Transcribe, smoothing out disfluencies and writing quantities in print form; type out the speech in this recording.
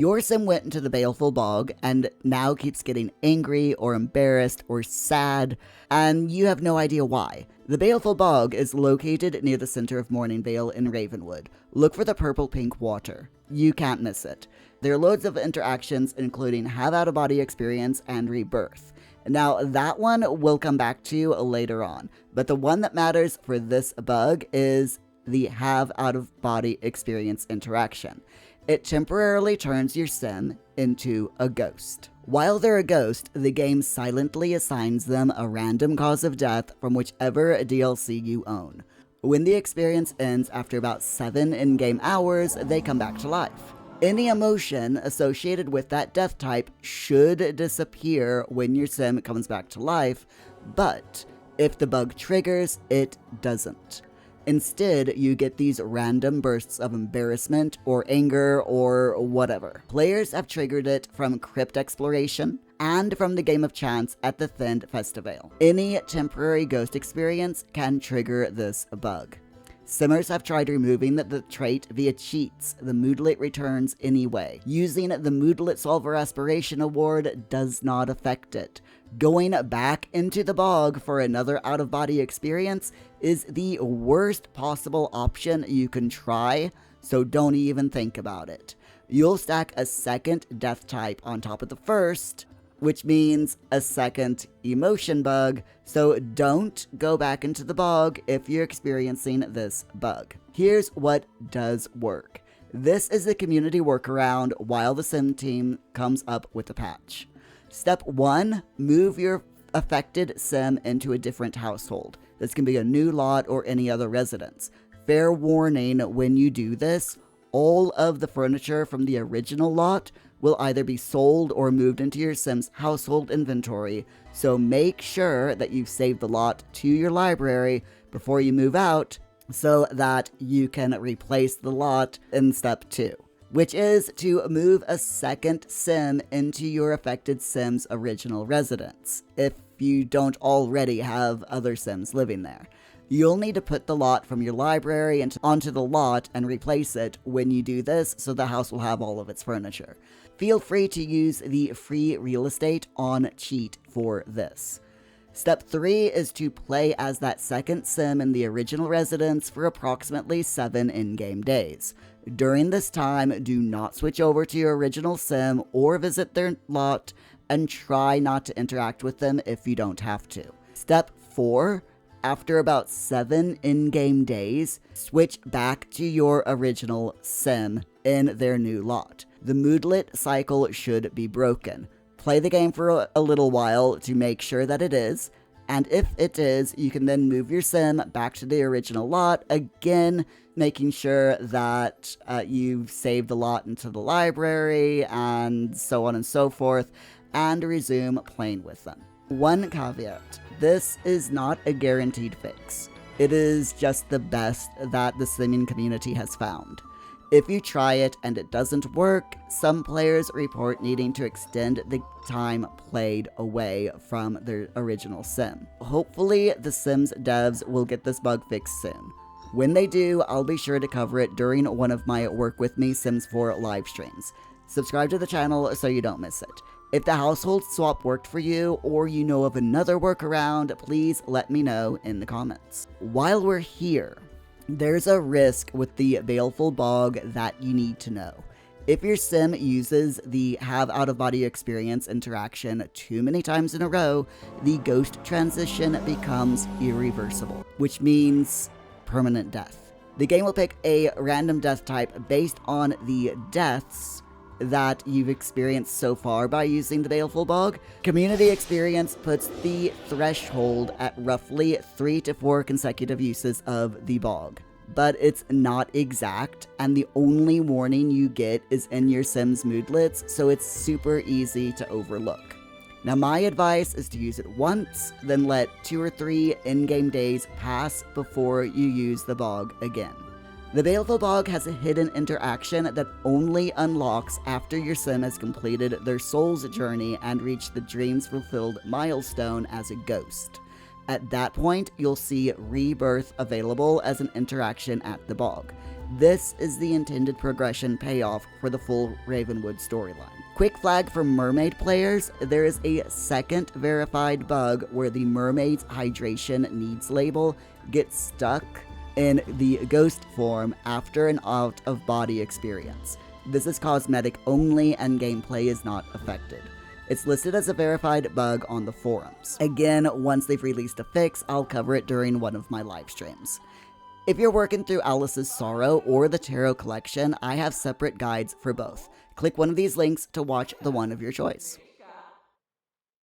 Your sim went into the Baleful Bog and now keeps getting angry or embarrassed or sad, and you have no idea why. The Baleful Bog is located near the center of Morningvale in Ravenwood. Look for the purple-pink water. You can't miss it. There are loads of interactions, including Have Out-of-Body Experience and Rebirth. Now, that one we'll come back to later on, but the one that matters for this bug is the Have Out-of-Body Experience interaction. It temporarily turns your sim into a ghost. While they're a ghost, the game silently assigns them a random cause of death from whichever DLC you own. When the experience ends after about 7 in-game hours, they come back to life. Any emotion associated with that death type should disappear when your sim comes back to life, but if the bug triggers, it doesn't. Instead, you get these random bursts of embarrassment or anger or whatever. Players have triggered it from Crypt Exploration and from the Game of Chance at the Thind Festival. Any temporary ghost experience can trigger this bug. Simmers have tried removing the trait via cheats. The moodlet returns anyway. Using the Moodlet Solver Aspiration Award does not affect it. Going back into the bog for another out-of-body experience is the worst possible option you can try, so don't even think about it. You'll stack a second death type on top of the first, which means a second emotion bug, so don't go back into the bog if you're experiencing this bug. Here's what does work. This is the community workaround while the sim team comes up with a patch. Step 1, move your affected sim into a different household. This can be a new lot or any other residence. Fair warning, when you do this, all of the furniture from the original lot will either be sold or moved into your sim's household inventory, so make sure that you've saved the lot to your library before you move out so that you can replace the lot in step 2. Which is to move a second sim into your affected sim's original residence, if you don't already have other sims living there. You'll need to put the lot from your library onto the lot and replace it when you do this, so the house will have all of its furniture. Feel free to use the free real estate on cheat for this. Step 3 is to play as that second sim in the original residence for approximately 7 in-game days. During this time, do not switch over to your original sim or visit their lot, and try not to interact with them if you don't have to. Step 4, after about 7 in-game days, switch back to your original sim in their new lot. The moodlet cycle should be broken. Play the game for a little while to make sure that it is, and if it is, you can then move your sim back to the original lot, again making sure that you've saved the lot into the library, and so on and so forth, and resume playing with them. One caveat, this is not a guaranteed fix. It is just the best that the simming community has found. If you try it and it doesn't work, some players report needing to extend the time played away from their original sim. Hopefully, the Sims devs will get this bug fixed soon. When they do, I'll be sure to cover it during one of my Work With Me Sims 4 live streams. Subscribe to the channel so you don't miss it. If the household swap worked for you, or you know of another workaround, please let me know in the comments. While we're here, there's a risk with the Baleful Bog that you need to know. If your sim uses the Have Out-of-Body Experience interaction too many times in a row, the ghost transition becomes irreversible, which means permanent death. The game will pick a random death type based on the deaths that you've experienced so far by using the Baleful Bog. Community experience puts the threshold at roughly 3 to 4 consecutive uses of the bog. But it's not exact, and the only warning you get is in your sim's moodlets, so it's super easy to overlook. Now my advice is to use it once, then let 2 or 3 in-game days pass before you use the bog again. The Baleful Bog has a hidden interaction that only unlocks after your sim has completed their soul's journey and reached the dreams fulfilled milestone as a ghost. At that point, you'll see Rebirth available as an interaction at the bog. This is the intended progression payoff for the full Ravenwood storyline. Quick flag for Mermaid players, there is a second verified bug where the Mermaid's hydration needs label gets stuck in the ghost form after an out-of-body experience. This is cosmetic only and gameplay is not affected. It's listed as a verified bug on the forums. Again, once they've released a fix, I'll cover it during one of my live streams. If you're working through Alice's Sorrow or the Tarot Collection, I have separate guides for both. Click one of these links to watch the one of your choice.